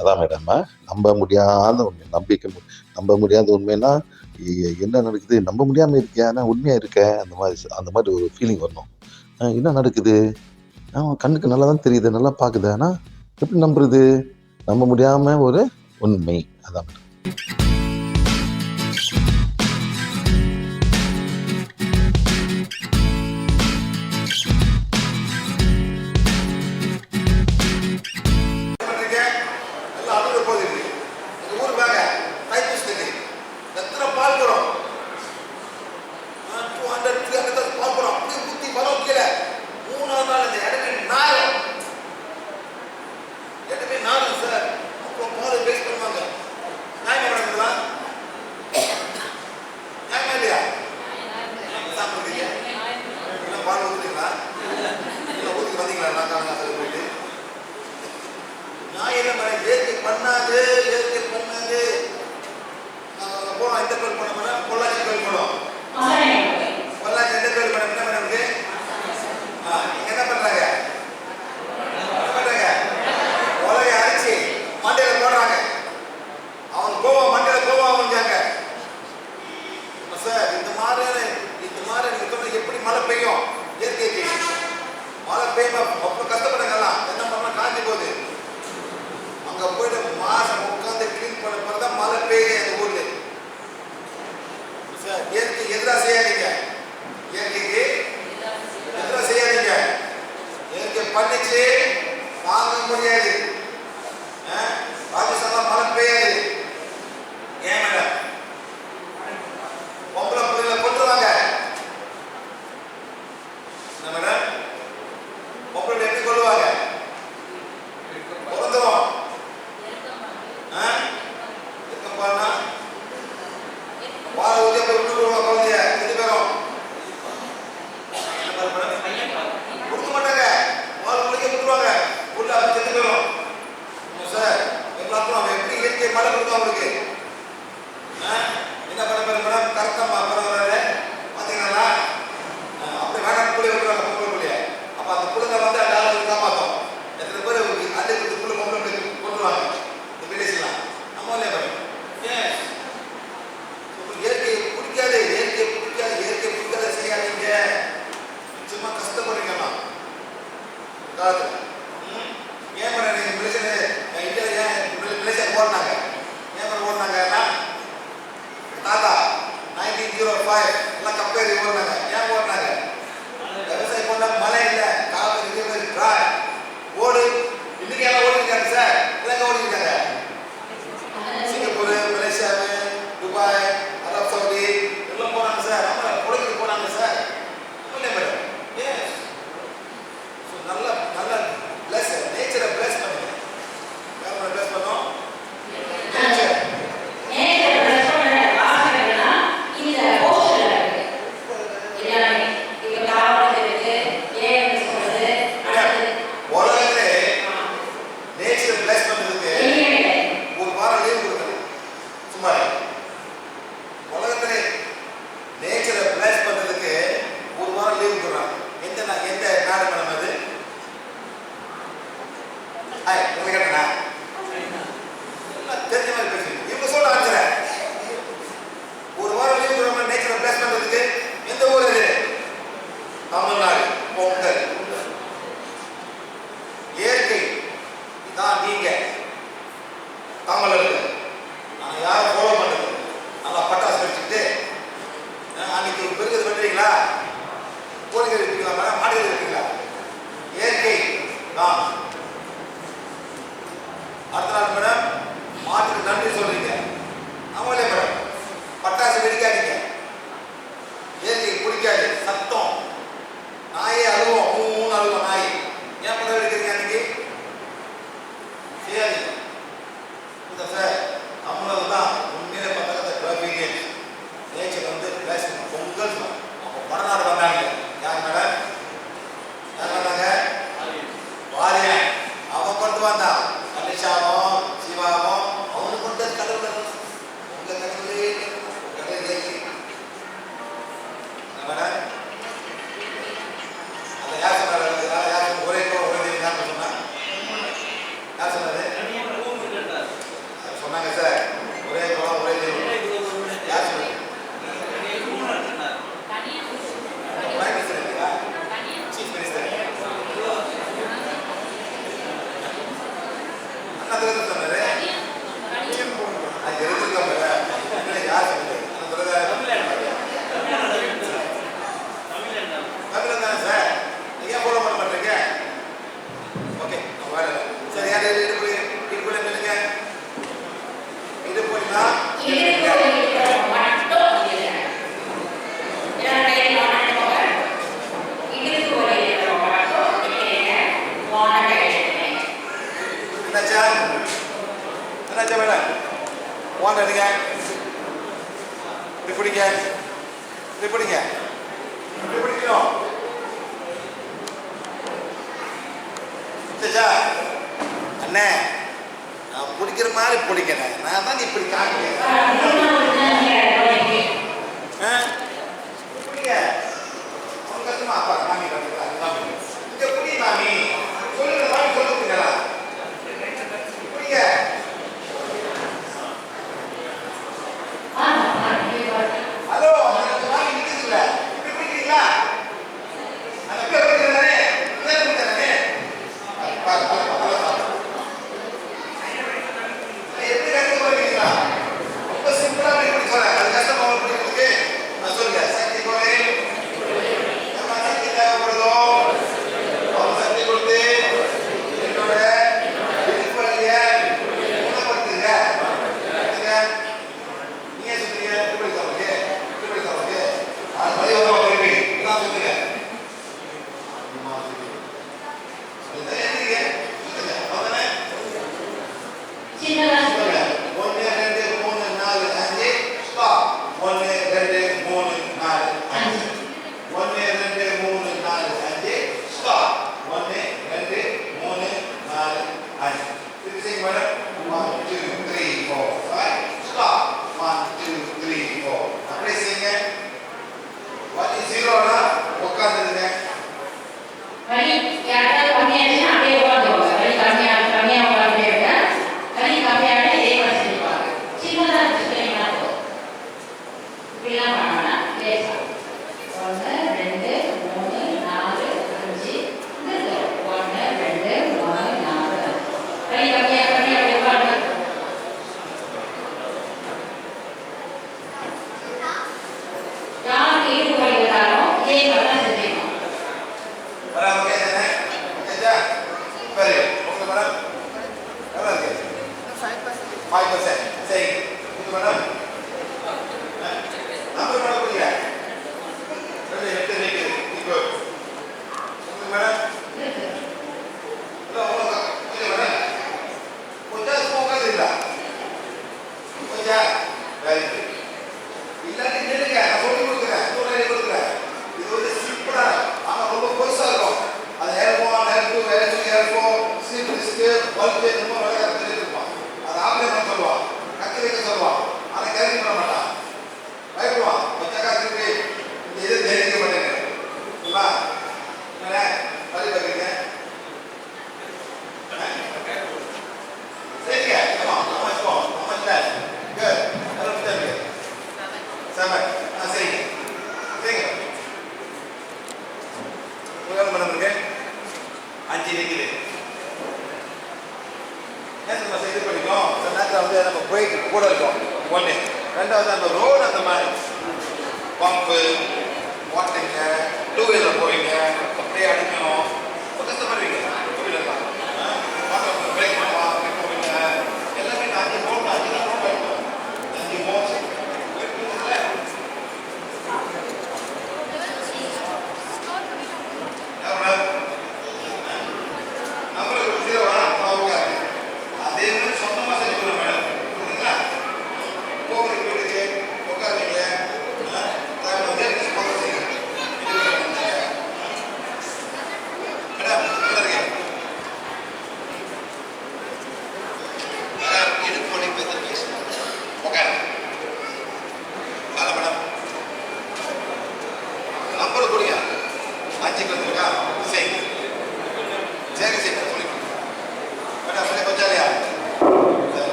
அதான் மேடம், நம்ப முடியாத உண்மை. நம்ப முடியாத உண்மைன்னா, என்ன நடக்குது? நம்ப முடியாம இருக்கே, ஆனா உண்மையா இருக்கே. அந்த மாரி ஒரு ஃபீலிங் வரணும். என்ன நடக்குது? கண்ணுக்கு நல்லா தான் தெரியுது, நல்லா பாக்குது. ஆனா எப்படி நம்புறது? நம்ப முடியாம ஒரு உண்மை. அதான் மேடம். வடநாடு வந்தாங்க. யார் மேடம்? யார் வந்தாங்க? வாரியா மேடம் மேடம் வாங்க எடுங்க. இப்படி பிடிங்க, இப்படி பிடிங்க, இப்படி பிடிக்கணும். சரிச்சா அண்ணே? நான் பிடிக்கிற மாதிரி பிடிக்கிறேன். நான் தான் இப்படி காட்டுறேன். பிடிங்க. அவங்க கஷ்டமா அப்பா மாமி கட்டுறாங்க. இங்க பிடி மாமி. சொல்லுங்க மாமி சொல்லுங்களா? பிடிங்க. ஹலோ, அந்த மாமி நிக்குதுல்ல, இப்படி பிடிக்கிறீங்களா? அந்த பேர் பிடிக்கிறானே, பேர் பிடிக்கிறானே. பாரு எப்படி கற்றுக்க போறீங்களா? ரொம்ப சிம்பிளா பிடிக்க சொல்றேன். அது கஷ்டமா பிடிக்கிறதுக்கு நான் சொல்லுங்க. சக்தி கோரை நம்ம சக்தி தேவைப்படுதோ அவங்க சக்தி கொடுத்து என்னோட விழிப்படைய குணப்படுத்துங்க. நீங்க சொல்றீங்க இப்படி சொல்லுங்க, இப்படி சொல்லுங்க. அது பழைய திருப்பி நான் சொல்லுங்க.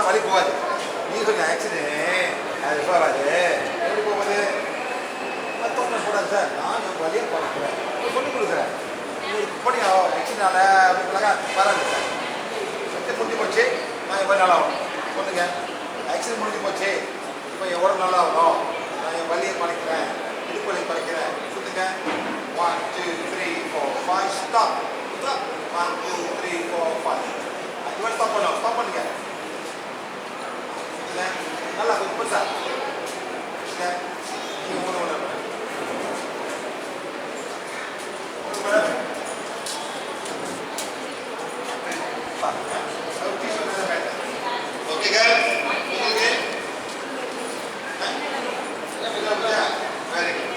வலி போகாது. நீ கொஞ்சம் ஆக்சிடென்ட் அது போகாது. எப்படி போகுது? மற்றவங்க கூடாது சார். நான் என் வழியை பார்க்குறேன், சொல்லிக் கொடுக்குறேன். உங்களுக்கு போனி ஆக்சிடென்டால அப்படின்னாக்கா வராது சார். சத்தியம் முடிஞ்சு போச்சு, நான் என் வழி நல்லா ஆகும் சொல்லுங்க. ஆக்சிடென்ட் முடிஞ்சு போச்சு, இப்போ என் உடம்பு நல்லா ஆகணும், நான் என் வழியை பழைக்கிறேன், இடுப்பு வலி பழைக்கிறேன் சொல்லுங்க. 1 2 3 4 5 ஸ்டாப். 1 2 3 4 5 இவன் ஸ்டாப் பண்ணும். ஸ்டாப் பண்ணுங்க. நல்லா கொஞ்சம் சார் நீங்கள் ஒன்று ஒன்று ஓகே சார். உங்களுக்கு வெரி குட்.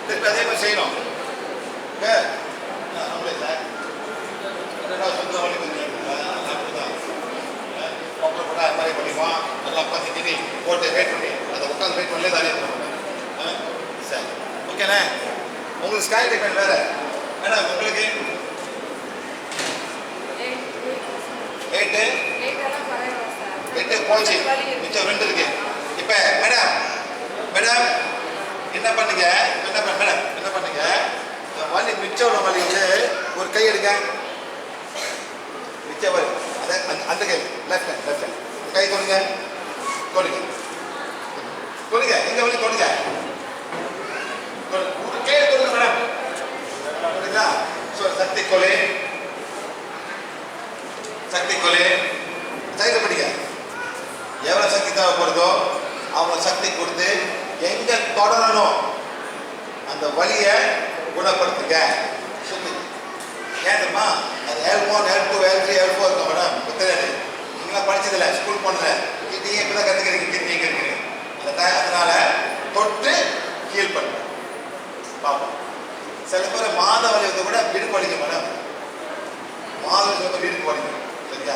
திருப்பி அதே மாதிரி செய்யணும். நம்மளே சார் சொந்த வழி போட்டா அது மாதிரி பண்ணிக்குவோம். நல்லா உட்காந்து திணி போட்டு வெயிட் பண்ணி அதை உட்காந்து வெயிட் பண்ணலே தானே சரி ஓகேண்ணே. உங்களுக்கு ஸ்கை ட்ரீட்மெண்ட் வேறு மேடம். உங்களுக்கு 8 போச்சு, மிச்சம் 2 இருக்கு. இப்போ மேடம் மேடம் என்ன பண்ணுங்க, மேடம் என்ன பண்ணுங்க, வலி மிச்சம் உள்ள வலி வந்து ஒரு கை எடுங்க. மிச்சம் வலி அதை அந்த கை லெஃப்ட் ஹேண்ட் கை தொடுங்க தொடுங்க தொடுங்க. எங்க வலி தொடுங்க, கையை தொடுங்க மேடம். தொடுங்களா? சக்தி கொலை சக்தி கொலை சைடில் படிக்க. எவ்வளோ சக்தி தேவைப்படுதோ அவ்வளோ சக்தி கொடுத்து எங்கே தொடரணும் அந்த வலியை குணப்படுத்துங்க. சொல்லு ஏன்மா அது L1 L2 L3 L4 இருக்கும் மேடம். இப்போ தெரியாது, நீங்களாம் படிச்சதில்லை, ஸ்கூல் போனதில்லை, நீங்கள் இப்போ தான் கற்றுக்கிறீங்க. இருக்கிறீங்க அதனால தொட்டு ஹீல் பண்ண பார்ப்போம். சில பேர் மாத வலி வந்து கூட இடுப்பு வலிக்கும் மேடம். மாத வலி வந்து இடுப்பு வலிக்கும் சரியா?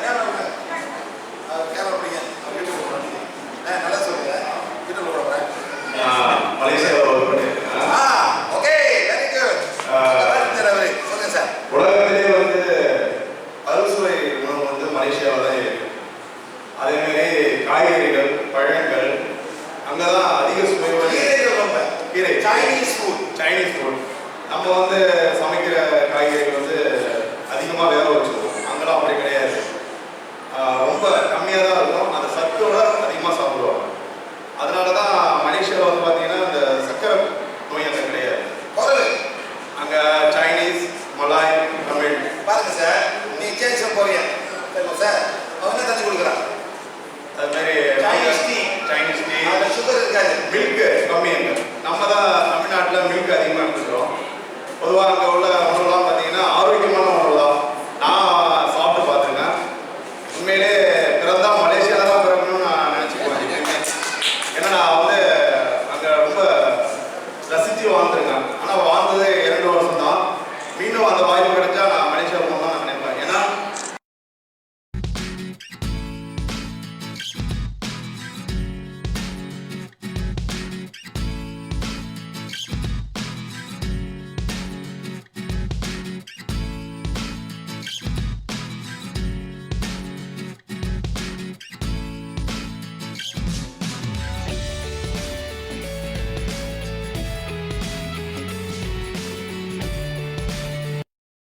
கேமரா விடுங்க. கேமரா பிடிங்க. அவர் வீட்டுக்கு போகிறோம். நல்லா சொல்லுங்க. வீட்டுக்கு போகிறேன். மலேசியாவில் ஒர்க் பண்ணியிருக்கேன். Okay, very good. சொல்லுங்க சார். உலகத்திலே வந்து அறுசுவை உணவு வந்து மலேசியாவில் தான் இருக்கு. அதேமாரி காய்கறிகள், பழங்கள் அங்கே தான் அதிக சுவை கீரைகள் ரொம்ப கீரை சைனீஸ் ஃபுட். Chinese food. நம்ம வந்து சமைக்கிற காய்கறிகள் வந்து அதிகமாக வேக வச்சுருவோம். அங்கெல்லாம் அப்படி கிடையாது. ரொம்ப கம்மியாக தான் இருக்கும். அந்த சத்தோட அதிகமாக சாப்பிடுவாங்க. அதனால தான் மலேசியாவில் வந்து பார்த்தீங்கன்னா இந்த சக்கரை நோய் அங்கே கிடையாது. அங்கே சைனீஸ், மலாய், தமிழ். பாருங்க சார், நீ சேஞ்ச் போறீங்க சரிங்களா சார்? அவன் என்ன தண்ணி கொடுக்குறான்? அது மாதிரி சைனீஸ் டீ, அதில் சுகர் இருக்காது. மில்க்கு கம்மி அங்கே. நம்ம தான் தமிழ்நாட்டில் மில்க் அதிகமாக எடுத்துக்கிறோம். பொதுவாக அங்கே உள்ள உணவுலாம் பார்த்தீங்கன்னா